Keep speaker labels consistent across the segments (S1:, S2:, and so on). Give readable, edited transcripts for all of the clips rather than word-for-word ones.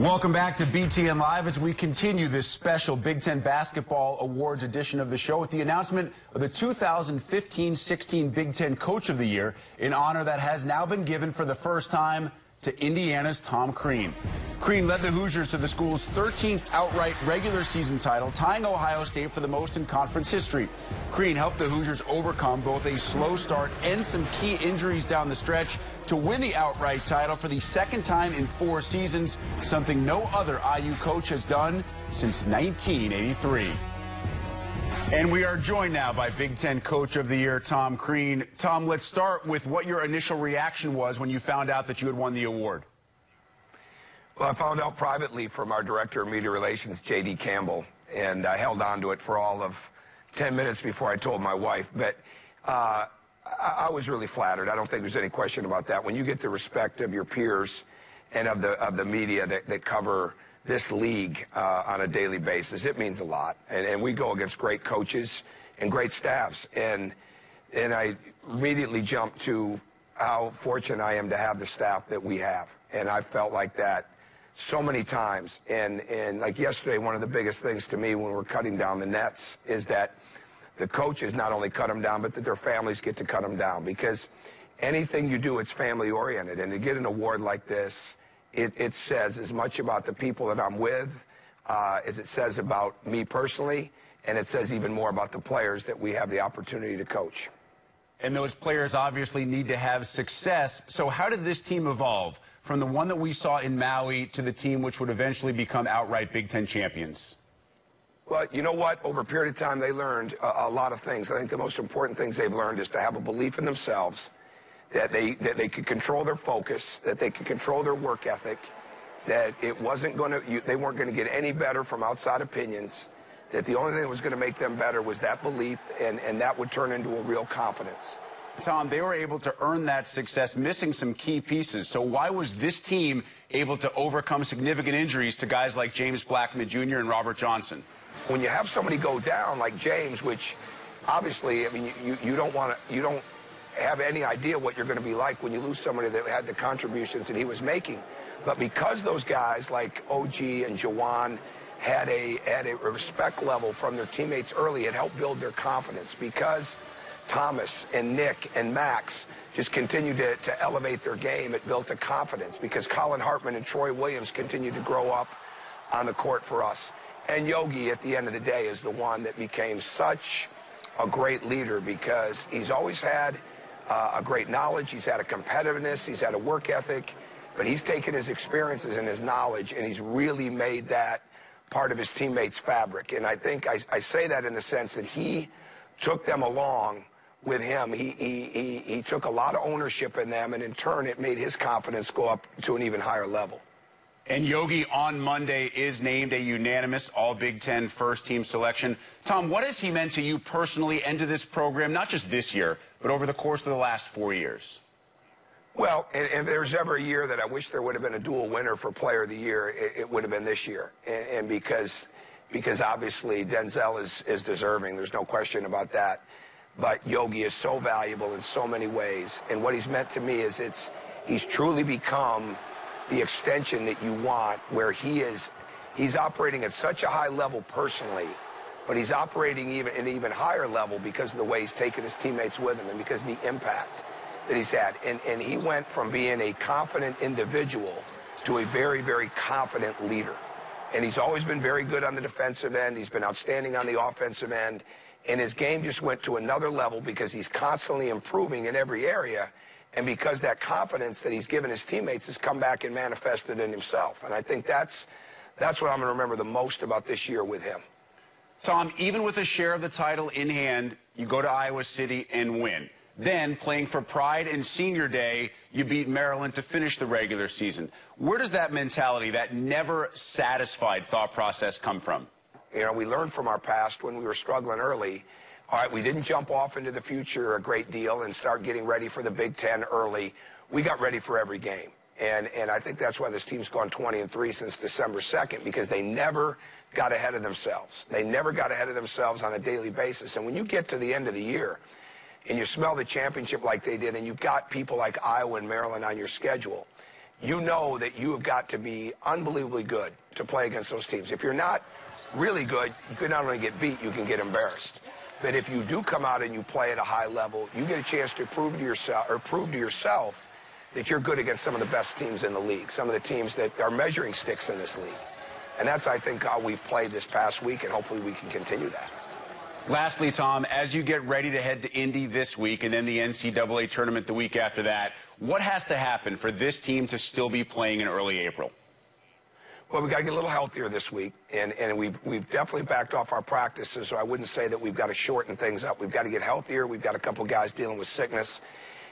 S1: Welcome back to BTN Live as we continue this special Big Ten Basketball Awards edition of the show with the announcement of the 2015-16 Big Ten Coach of the Year, an honor that has now been given for the first time to Indiana's Tom Crean. Crean led the Hoosiers to the school's 13th outright regular season title, tying Ohio State for the most in conference history. Crean helped the Hoosiers overcome both a slow start and some key injuries down the stretch to win the outright title for the second time in 4 seasons, something no other IU coach has done since 1983. And we are joined now by Big Ten Coach of the Year, Tom Crean. Tom, let's start with what your initial reaction was when you found out that you had won the award.
S2: Well, I found out privately from our Director of Media Relations, J.D. Campbell, and I held on to it for all of 10 minutes before I told my wife. But I was really flattered. I don't think there's any question about that. When you get the respect of your peers and of the media that cover this league on a daily basis, it means a lot. And we go against great coaches and great staffs. And I immediately jumped to how fortunate I am to have the staff that we have. And I felt like that so many times. And like yesterday, one of the biggest things to me when we're cutting down the nets is that the coaches not only cut them down, but that their families get to cut them down. Because anything you do, it's family-oriented. And to get an award like this, it says as much about the people that I'm with as it says about me personally, and it says even more about the players that we have the opportunity to coach.
S1: And those players obviously need to have success. So how did this team evolve from the one that we saw in Maui to the team which would eventually become outright Big Ten champions?
S2: Well, you know what? Over a period of time, they learned a lot of things. I think the most important things they've learned is to have a belief in themselves, that they could control their focus, that they could control their work ethic, that it wasn't going to, they weren't going to get any better from outside opinions, that the only thing that was going to make them better was that belief, and that would turn into a real confidence.
S1: Tom, they were able to earn that success, missing some key pieces. So why was this team able to overcome significant injuries to guys like James Blackman Jr. and Robert Johnson?
S2: When you have somebody go down like James, which obviously, I mean, you don't have any idea what you're going to be like when you lose somebody that had the contributions that he was making. But because those guys like OG and Jawan had a respect level from their teammates early, it helped build their confidence. Because Thomas and Nick and Max just continued to elevate their game, it built a confidence. Because Colin Hartman and Troy Williams continued to grow up on the court for us. And Yogi, at the end of the day, is the one that became such a great leader, because he's always had a great knowledge, he's had a competitiveness, he's had a work ethic, but he's taken his experiences and his knowledge, and he's really made that part of his teammates' fabric. And I think I say that in the sense that he took them along with him. He took a lot of ownership in them, and in turn, it made his confidence go up to an even higher level.
S1: And Yogi on Monday is named a unanimous All-Big Ten first-team selection. Tom, what has he meant to you personally and to this program, not just this year, but over the course of the last 4 years? Well,
S2: if there's ever a year that I wish there would have been a dual winner for Player of the Year, it would have been this year. And because obviously Denzel is deserving, there's no question about that. But Yogi is so valuable in so many ways. And what he's meant to me is he's truly become the extension that you want, where he's operating at such a high level personally, but he's operating at an even higher level because of the way he's taken his teammates with him and because of the impact that he's had. And he went from being a confident individual to a very, very confident leader. And he's always been very good on the defensive end. He's been outstanding on the offensive end. And his game just went to another level because he's constantly improving in every area. And because that confidence that he's given his teammates has come back and manifested in himself. And I think that's what I'm going to remember the most about this year with him.
S1: Tom, even with a share of the title in hand, you go to Iowa City and win. Then, playing for pride and senior day, you beat Maryland to finish the regular season. Where does that mentality, that never satisfied thought process come from?
S2: You know, we learned from our past when we were struggling early. All right, we didn't jump off into the future a great deal and start getting ready for the Big Ten early. We got ready for every game. And I think that's why this team's gone 20-3 since December 2nd, because they never got ahead of themselves. They never got ahead of themselves on a daily basis. And when you get to the end of the year and you smell the championship like they did, and you've got people like Iowa and Maryland on your schedule, you know that you have got to be unbelievably good to play against those teams. If you're not really good, you can not only get beat, you can get embarrassed. But if you do come out and you play at a high level, you get a chance to prove to yourself that you're good against some of the best teams in the league, some of the teams that are measuring sticks in this league. And that's, I think, how we've played this past week, and hopefully we can continue that.
S1: Lastly, Tom, as you get ready to head to Indy this week and then the NCAA tournament the week after that, what has to happen for this team to still be playing in early April?
S2: Well, we got to get a little healthier this week, and we've definitely backed off our practices, so I wouldn't say that we've got to shorten things up. We've got to get healthier. We've got a couple guys dealing with sickness,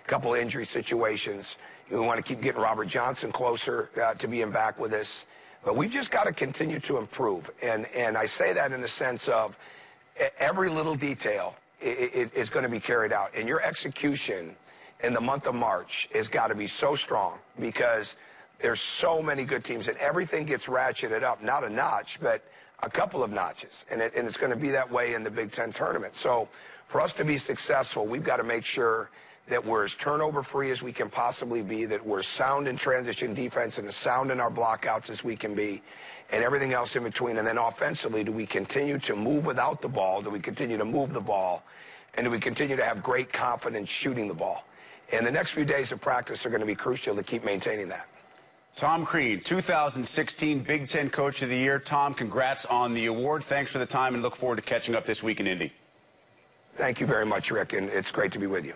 S2: a couple injury situations. We want to keep getting Robert Johnson closer to being back with us. But we've just got to continue to improve, and I say that in the sense of every little detail is going to be carried out, and your execution in the month of March has got to be so strong because there's so many good teams, and everything gets ratcheted up, not a notch, but a couple of notches, and it's going to be that way in the Big Ten tournament. So for us to be successful, we've got to make sure that we're as turnover-free as we can possibly be, that we're sound in transition defense and as sound in our blockouts as we can be, and everything else in between. And then offensively, do we continue to move without the ball? Do we continue to move the ball? And do we continue to have great confidence shooting the ball? And the next few days of practice are going to be crucial to keep maintaining that.
S1: Tom Crean, 2016 Big Ten Coach of the Year. Tom, congrats on the award. Thanks for the time, and look forward to catching up this week in Indy.
S2: Thank you very much, Rick, and it's great to be with you.